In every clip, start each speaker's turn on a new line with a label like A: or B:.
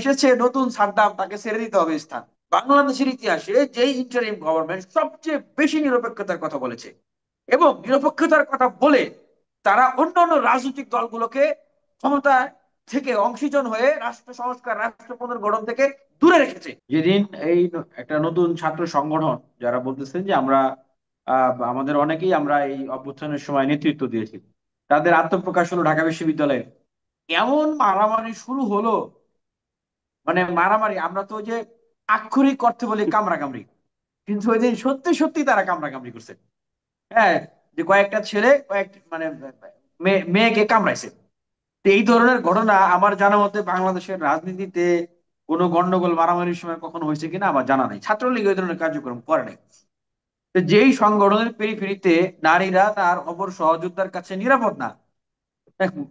A: এসেছে নতুন সাদ্দাম, তাকে ছেড়ে দিতে হবে স্থান। বাংলাদেশের ইতিহাসে যেই ইন্টারিম গভর্নমেন্ট সবচেয়ে বেশি নিরপেক্ষতার কথা বলেছে এবং নিরপেক্ষতার কথা বলে তারা অন্যান্য রাজনৈতিক দলগুলোকে ক্ষমতা থেকে অংশীজন হয়ে রাষ্ট্র সংস্কার, রাষ্ট্র পুনর্গঠন থেকে দূরে রেখেছে। যেদিন এই একটা নতুন ছাত্র সংগঠন যারা বলতেছেন যে আমরা আমাদের অনেকেই আমরা এই অভ্যুত্থানের সময় নেতৃত্ব দিয়েছি, তাদের আত্মপ্রকাশ হলো ঢাকা বিশ্ববিদ্যালয়ে। এমন মারামারি শুরু হলো, মানে মারামারি, আমরা তো ওই যে আক্ষরিক অর্থে বলি কামড়াকামড়ি, কিন্তু ওই দিন সত্যি সত্যি তারা কামড়াকামড়ি করছে। হ্যাঁ, যে কয়েকটা ছেলে কয়েক মানে মেয়েকে কামড়াইছে। তো এই ধরনের ঘটনা আমার জানা মতে বাংলাদেশের রাজনীতিতে কোনো গন্ডগোল মারামারির সময় কখনো হয়েছে কিনা আমার জানা নাই। ছাত্রলীগ ওই ধরনের কার্যক্রম করে নাই। তো যেই সংগঠনের পেরিফেরিতে নারীরা তার অপর সহযোদ্ধার কাছে নিরাপদ না,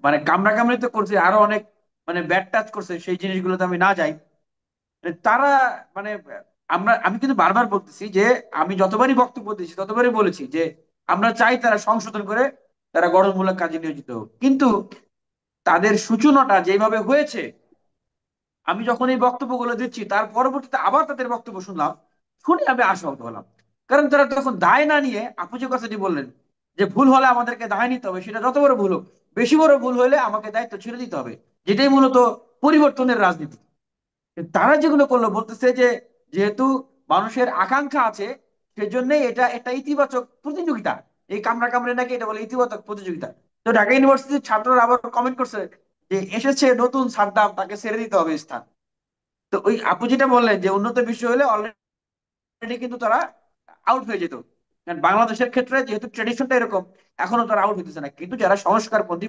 A: মানে কামড়া কামড়ি তো করছে, আরো অনেক মানে ব্যাড টাচ করছে, সেই জিনিসগুলোতে আমি না যাই। তারা মানে আমি কিন্তু বারবার বলতেছি যে আমি যতবারই বক্তব্য দিয়েছি ততবারই বলেছি যে আমরা চাই তারা সংশোধন করে তারা গঠনমূলক কাজে নিয়োজিত হোক, কিন্তু তাদের সূচনাটা যেভাবে হয়েছে, আমি যখন এই বক্তব্যগুলো দিচ্ছি তার পরবর্তীতে আবার তাদের বক্তব্য শুনলাম, শুনে আমি আশাহত হলাম। কারণ তারা তখন দায় না নিয়ে আপু যে কথাটি বললেন যে ভুল হলে আমাদেরকে দায় নিতে হবে, সেটা যত বড় ভুল হোক, বেশি বড় ভুল হলে আমাকে দায়িত্ব ছেড়ে দিতে হবে, যেটাই মূলত পরিবর্তনের রাজনীতি। তারা যেগুলো করলো বলতেছে যে যেহেতু মানুষের আকাঙ্ক্ষা আছে সেজন্যই এটা একটা ইতিবাচক প্রতিযোগিতা। এই কামড়া কামড়ে নাকি এটা বলে ইতিবাচক প্রতিযোগিতা। তো ঢাকা ইউনিভার্সিটির ছাত্ররা আবার কমেন্ট করছে যে এসেছে নতুন সাদ্দাম, তাকে ছেড়ে দিতে হবে স্থান। তো ওই আপু যেটা বললেন যে উন্নত বিশ্ব হলে অলরেডি কিন্তু তারা আউট হয়ে যেত, কারণ বাংলাদেশের ক্ষেত্রে যেহেতু ট্রেডিশনটা এরকম, এখনো তারা আউট হইতেছে না। কিন্তু যারা সংস্কারপন্থী,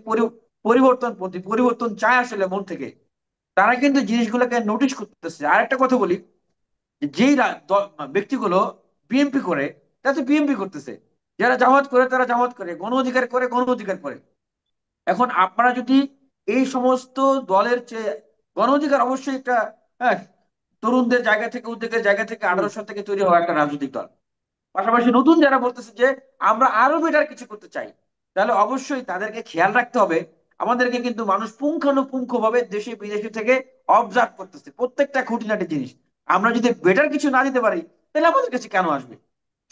A: পরিবর্তনপন্থী, পরিবর্তন চায় আসলে মন থেকে, তারা কিন্তু জিনিসগুলোকে নোটিশ করতেছে। আর একটা কথা বলি, যেই ব্যক্তিগুলো বিএনপি করে তারা তো বিএনপি করতেছে, যারা জামাত করে তারা জামাত করে, গণ অধিকার করে গণ অধিকার করে। এখন আপনারা যদি এই সমস্ত দলের চেয়ে, গণ অধিকার অবশ্যই একটা, হ্যাঁ, তরুণদের জায়গা থেকে, উদ্যোগের জায়গা থেকে,
B: হুম।
A: 18 সাল থেকে তৈরি হওয়া একটা রাজনৈতিক দল, পাশাপাশি নতুন যারা বলতেছে যে আমরা আরো বেটার কিছু করতে চাই, তাহলে অবশ্যই তাদেরকে খেয়াল রাখতে হবে। আমাদেরকে কিন্তু মানুষ পুঙ্খানুপুঙ্খ ভাবে দেশে বিদেশে থেকে অবজার্ভ করতেছে প্রত্যেকটা খুঁটিনাটি জিনিস। আমরা যদি বেটার কিছু না দিতে পারি তাহলে আমাদের কাছে কেন আসবে?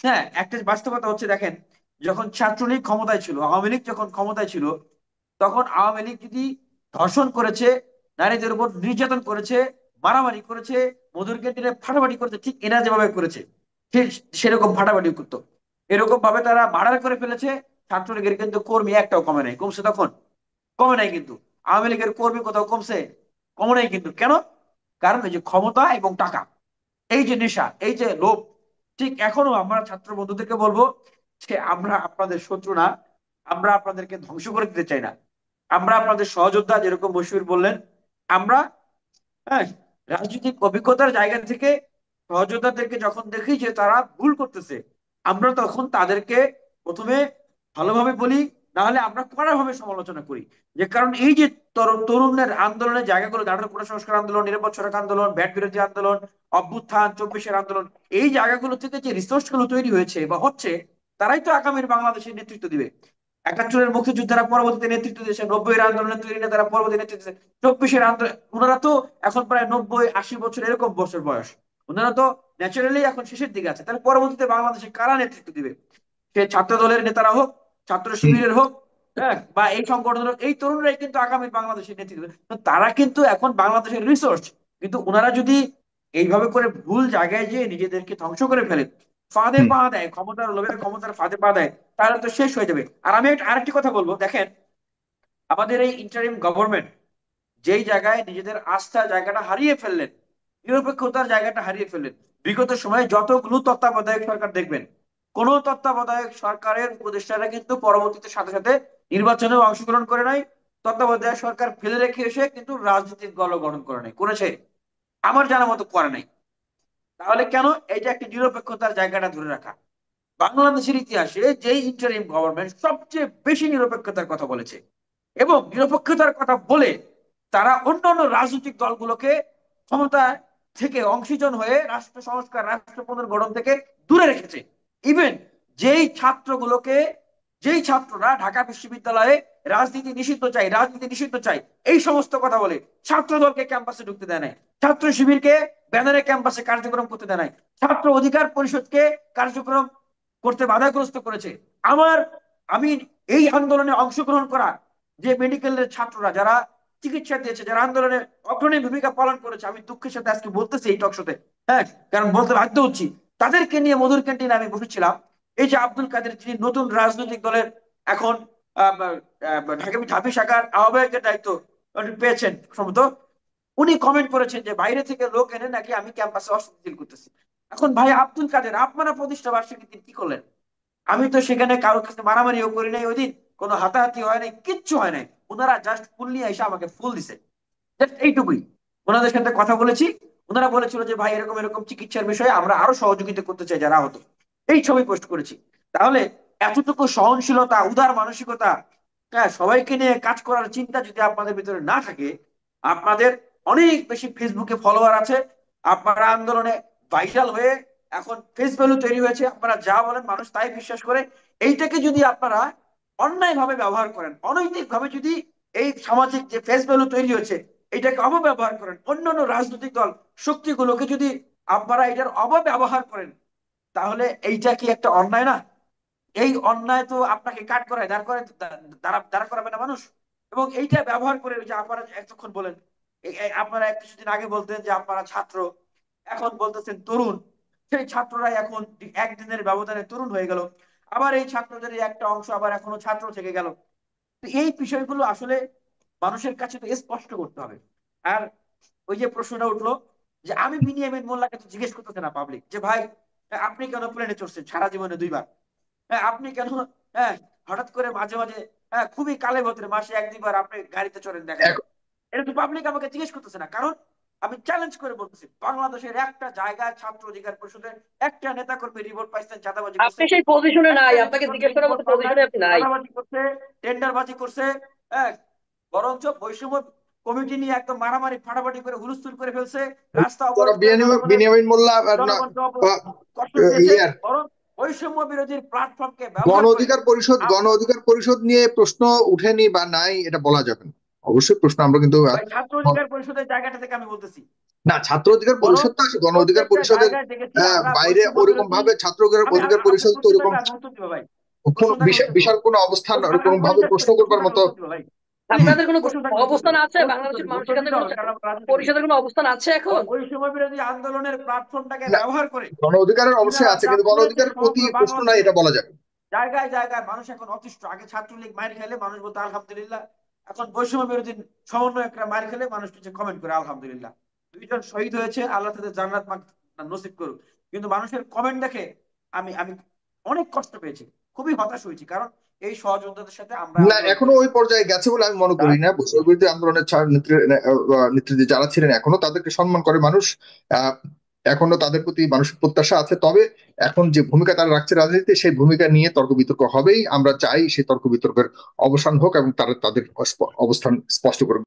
A: হ্যাঁ, একটা বাস্তবতা হচ্ছে, দেখেন, যখন ছাত্রলীগ ক্ষমতায় ছিল, আওয়ামী লীগ যখন ক্ষমতায় ছিল, তখন আওয়ামী লীগ যদি ধর্ষণ করেছে, নারীদের উপর নির্যাতন করেছে, মারামারি করেছে, মধুর ক্যান্টিনে ফাটাফাটি করেছে, ঠিক এরা যেভাবে করেছে ঠিক সেরকম ফাটাফাটি করতো। এরকম ভাবে তারা মার্ডার করে ফেলেছে। ছাত্রলীগের কিন্তু কর্মী একটাও কমে নাই, কমছে তখন? কমে নাই কিন্তু। আওয়ামী লীগের কর্মী কোথাও কমছে? কমে নাই কিন্তু। কেন? কারণ এই যে ক্ষমতা এবং টাকা, এই যে নেশা, এই যে লোভ, ঠিক এখনো আমরা ছাত্র বন্ধুদেরকে বলবো যে আমরা আপনাদের শত্রু না, আমরা আপনাদেরকে ধ্বংস করে দিতে চাই না, আমরা আপনাদের সহযোদ্ধা, যেরকম মশিউর বললেন। আমরা, হ্যাঁ, রাজনৈতিক অভিজ্ঞতার জায়গা থেকে সহযোদ্ধাদেরকে যখন দেখি যে তারা ভুল করতেছে, আমরা তখন তাদেরকে প্রথমে ভালোভাবে বলি, না হলে আমরা কড়াভাবে সমালোচনা করি। যে কারণ এই যে তরুণদের আন্দোলনের জায়গাগুলো, 18 কোটা সংস্কার আন্দোলন, নিরাপদ সড়ক আন্দোলন, ব্যাট বিরোধী আন্দোলন, অভ্যুত্থান, 24-এর আন্দোলন, এই জায়গাগুলো থেকে যে রিসোর্স গুলো তৈরি হয়েছে বা হচ্ছে, তারাই তো আগামীর বাংলাদেশের নেতৃত্ব দিবে। 71-এর মুক্তিযোদ্ধারা পরবর্তীতে নেতৃত্ব দিয়েছে, 90-এর আন্দোলনের তৈরি নেতারা পরবর্তী নেতৃত্ব দিয়েছে, 24-এর আন্দোলন, ওনারা তো এখন প্রায় 90-80 বছর এরকম বছর বয়স, ওনারা তো ন্যাচারালি এখন শেষের দিকে আছে। তাহলে পরবর্তীতে বাংলাদেশে কারা নেতৃত্ব দিবে? সে ছাত্র দলের নেতারা হোক, ছাত্র
B: জি।
A: শিবিরের হোক, হ্যাঁ, বা এই সংগঠনের হোক, এই তরুণরাই কিন্তু আগামী বাংলাদেশের নেতৃত্ব দেবে। তো তারা কিন্তু এখন বাংলাদেশের রিসোর্স। কিন্তু ওনারা যদি এইভাবে করে ভুল জায়গায় যেয়ে নিজেদেরকে ধ্বংস করে ফেলে, ফাঁদে
B: হুম।
A: পা দেয়, ক্ষমতার লোভে ক্ষমতার ফাঁদে পা দেয়, তাহলে তো শেষ হয়ে যাবে। আর আমি আরেকটি কথা বলবো, দেখেন, আমাদের এই ইন্টারিম গভর্নমেন্ট যেই জায়গায় নিজেদের আস্থার জায়গাটা হারিয়ে ফেললেন, নিরপেক্ষতার জায়গাটা হারিয়ে ফেললেন, বিগত সময়ে যতগুলো তত্ত্বাবধায়ক সরকার দেখবেন, কোন তত্ত্বাবধায়ক সরকারের উপদেষ্টারা কিন্তু পরবর্তীতে সাথে সাথে নির্বাচনে অংশগ্রহণ করে নাই। তত্ত্বাবধায়ক সরকার ফেলে রেখে এসে কিন্তু রাজনৈতিক দল গঠন করে নাই, করেছে? আমার জানা মতো করে নাই। তাহলে কেন? এই যে একটা নিরপেক্ষতার জায়গাটা ধরে রাখা। বাংলাদেশের ইতিহাসে যেই ইন্টারিম গভর্নমেন্ট সবচেয়ে বেশি নিরপেক্ষতার কথা বলেছে এবং নিরপেক্ষতার কথা বলে তারা অন্যান্য রাজনৈতিক দলগুলোকে ক্ষমতা থেকে অংশীজন হয়ে রাষ্ট্র সংস্কার, রাষ্ট্র পুনর্গঠন থেকে দূরে রেখেছে। ইভেন যেই ছাত্রগুলোকে, যেই ছাত্ররা ঢাকা বিশ্ববিদ্যালয়ে রাজনীতি নিষিদ্ধ চাই, রাজনীতি নিষিদ্ধ চাই, এই সমস্ত কথা বলে ছাত্র দলকে ক্যাম্পাসে ঢুকতে দেয় নাই, ছাত্র শিবিরকে ব্যানারে ক্যাম্পাসে কার্যক্রম করতে দেয় নাই, ছাত্র অধিকার পরিষদকে কার্যক্রম করতে বাধাগ্রস্ত করেছে। আমার আমি এই আন্দোলনে অংশগ্রহণ করা যে মেডিকেলের ছাত্ররা যারা চিকিৎসা দিয়েছে, যারা আন্দোলনে অগ্রণী ভূমিকা পালন করেছে, আমি দুঃখের সাথে আজকে বলতেছি এই টকশোতে, হ্যাঁ, কারণ বলতে বাধ্য হচ্ছি, তাদেরকে নিয়ে মধুর ক্যান্টিনে আমি বসেছিলাম। এই যে আব্দুল কাদের, যিনি নতুন রাজনৈতিক দলের এখন ঢাকা ঢাবি শাখার আহ্বায়কের দায়িত্ব পেয়েছেন সম্ভবত, উনি কমেন্ট করেছেন যে বাইরে থেকে লোক এনে নাকি আমি ক্যাম্পাসে অস্থিতিশীল করতেছি। এখন ভাই আব্দুল কাদের, আপনারা প্রতিষ্ঠা বার্ষিকী দিন কি করলেন? আমি তো সেখানে কারোর কাছে মারামারিও করি নাই ওই দিন, কোনো হাতাহাতি হয় নাই, কিচ্ছু হয় নাই। ওনারা জাস্ট ফুল নিয়ে এসে আমাকে ফুল দিছে, জাস্ট এইটুকুই। ওনাদের সাথে কথা বলেছি, ওনারা বলেছিল যে ভাই এরকম এরকম চিকিৎসার বিষয়ে আমরা আরো সহযোগিতা করতে চাই যারা আহত, এই ছবি পোস্ট করেছি। তাহলে এতটুকু সহনশীলতা, উদার মানসিকতা, হ্যাঁ, সবাইকে নিয়ে কাজ করার চিন্তা যদি আপনাদের ভিতরে না থাকে, আপনাদের অনেক বেশি ফেসবুকে ফলোয়ার আছে, আপনারা আন্দোলনে ভাইরাল হয়ে এখন ফেস ভ্যালু তৈরি হয়েছে, আপনারা যা বলেন মানুষ তাই বিশ্বাস করে, এইটাকে যদি আপনারা অন্যায় ভাবে ব্যবহার করেন, অনৈতিক ভাবে যদি এই সামাজিক যে ফেস ভ্যালু তৈরি হয়েছে এটাকে অপব্যবহার করেন, অন্যান্য রাজনৈতিক দল শক্তিগুলোকে যদি আপনারা এটার অপব্যবহার করেন, তাহলে এইটা কি একটা অন্যায় না? এই অন্যায় তো আপনাকে কাট করায়, দাঁড় করে, দাঁড়া করাবে না মানুষ। এবং এইটা ব্যবহার করে ওই যে আপনারা এতক্ষণ বলেন, আপনারা কিছুদিন আগে বলতেন যে আপনারা ছাত্র, এখন বলতেছেন তরুণ, সেই ছাত্ররাই এখন একদিনের ব্যবধানে তরুণ হয়ে গেল, আবার এই ছাত্রদের একটা অংশ আবার এখনো ছাত্র থেকে গেল। তো এই বিষয়গুলো আসলে মানুষের কাছে তো স্পষ্ট করতে হবে। আর ওই যে প্রশ্নটা উঠলো যে আমি বিনিয়ামিন মোল্লাকে তো জিজ্ঞেস করতেছে না পাবলিক যে ভাই আপনি কেন প্লেনে চড়ছেন সারা জীবনে 2 বার, হ্যাঁ, আপনি কেন, হ্যাঁ, হঠাৎ করে মাঝে মাঝে, হ্যাঁ, খুবই কালে ভদ্রে মাসে 1-2 বার আপনি গাড়িতে চড়েন দেখা যায়, এটা তো পাবলিক আমাকে জিজ্ঞেস করতেছে না। কারণ আমি চ্যালেঞ্জ করে বলতেছি, বাংলাদেশের একটা জায়গায় ছাত্র অধিকার পরিষদের একটা নেতা কর্মী রিপোর্ট পাইছেন চাঁদাবাজি করছে,
B: আপনি সেই পজিশনে
A: একটা
B: নাই,
A: নেতা
B: আপনাকে
A: কর্মী
B: জিজ্ঞেস করার
A: রিপোর্ট
B: মতো
A: পান নাই,
B: পজিশনে আপনি নাই।
A: চাঁদাবাজি করছে, টেন্ডারবাজি করছে, হ্যাঁ, বরঞ্চ বৈষম্য কমিটি নিয়ে একদম মারামারি ফাটাফাটি করে হুলস্থুল করে ফেলছে, রাস্তা অবরোধ করে জনগণের
B: বিনিয়ামিন মোল্লা
A: জনগণকে কষ্ট দিয়েছে,
B: ইয়ার
A: বরং বৈষম্য বিরোধীর প্ল্যাটফর্মকে
B: গণ
A: ব্যবহার করে
B: অধিকার পরিষদ, গণ অধিকার পরিষদ নিয়ে প্রশ্ন উঠেনি বা নাই এটা বলা যাবে না। অবশ্যই প্রশ্ন আমরা কিন্তু
A: ভাই ছাত্র অধিকার পরিষদের জায়গাটা থেকে আমি বলতেছি,
B: না, ছাত্র অধিকার
A: বরং
B: পরিষদ তো আছে, গণ অধিকার
A: প্রত্যেকটা
B: পরিষদের
A: জায়গায় দেখেছি আমরা
B: বাইরে
A: বৈষম্য
B: ওরকম
A: বিরোধী।
B: ভাবে ছাত্র
A: আমি
B: অধিকার
A: আপনার
B: পরিষদ তো
A: প্রশ্ন
B: ওরকম
A: থাকলে আমি উত্তর দিব ভাই,
B: কোনো
A: প্রশ্ন থাকলে উত্তর দিব,
B: বিশাল কোনো অবস্থান ওরকম
A: আমি বলি
B: ভাবে
A: যাচ্ছি,
B: প্রশ্ন
A: প্রশ্ন
B: করবার
A: থাকলে
B: মতো।
A: উত্তর দিব ভাই, প্লিজ,
B: হুম। আপনাদের কোনো
A: প্রশ্ন থাকলে উত্তর দিব,
B: অবস্থান আছে,
A: উত্তর
B: বাংলাদেশের
A: দিব, উত্তর
B: মানুষের কাছে
A: দিতে
B: কোনো
A: হবে কারণ আমরা রাজনীতি করি।
B: পরিষদের কোনো অবস্থান আছে এখন?
A: বৈষম্য বিরোধী আন্দোলনের প্ল্যাটফর্মটাকে
B: না,
A: ব্যবহার করে
B: গণ অধিকারের অবশ্যই
A: ইনারা
B: আছে, কিন্তু গণ
A: চাঁদপুরে
B: অধিকারের প্রতি
A: সমগ্র
B: প্রশ্ন নাই
A: বাংলাদেশে
B: এটা বলা যাবে।
A: জায়গায় জায়গায় মানুষ এখন অতিষ্ঠ। আগে ছাত্রলীগ মার খেলে মানুষ বলতো আলহামদুলিল্লাহ, এখন বৈষম্য বিরোধী সমন্বয়করা মার খেলে মানুষ কিছু কমেন্ট করে আলহামদুলিল্লাহ। 2 জন শহীদ হয়েছে, আল্লাহ তাদের জান্নাত নসিব করুক। কিন্তু মানুষের কমেন্ট দেখে আমি আমি অনেক কষ্ট পেয়েছি, খুবই হতাশ হয়েছি, কারণ এই সহযোদ্ধাদের সাথে আমরা
B: না,
A: আন্দোলন
B: এখনো
A: করেছি।
B: ওই পর্যায়ে গেছে বলে আমি মনে করি
A: তার
B: না। বৈষম্যবিরোধী আন্দোলনের নেতৃত্বে যারা ছিলেন এখনো তাদেরকে সম্মান করে মানুষ। আহ এখনো তাদের প্রতি মানুষের প্রত্যাশা আছে, তবে এখন যে ভূমিকা তারা রাখছে রাজনীতিতে, সেই ভূমিকা নিয়ে তর্ক বিতর্ক হবেই। আমরা চাই সেই তর্ক বিতর্কের অবসান হোক এবং তারা তাদের অবস্থান স্পষ্ট করুক।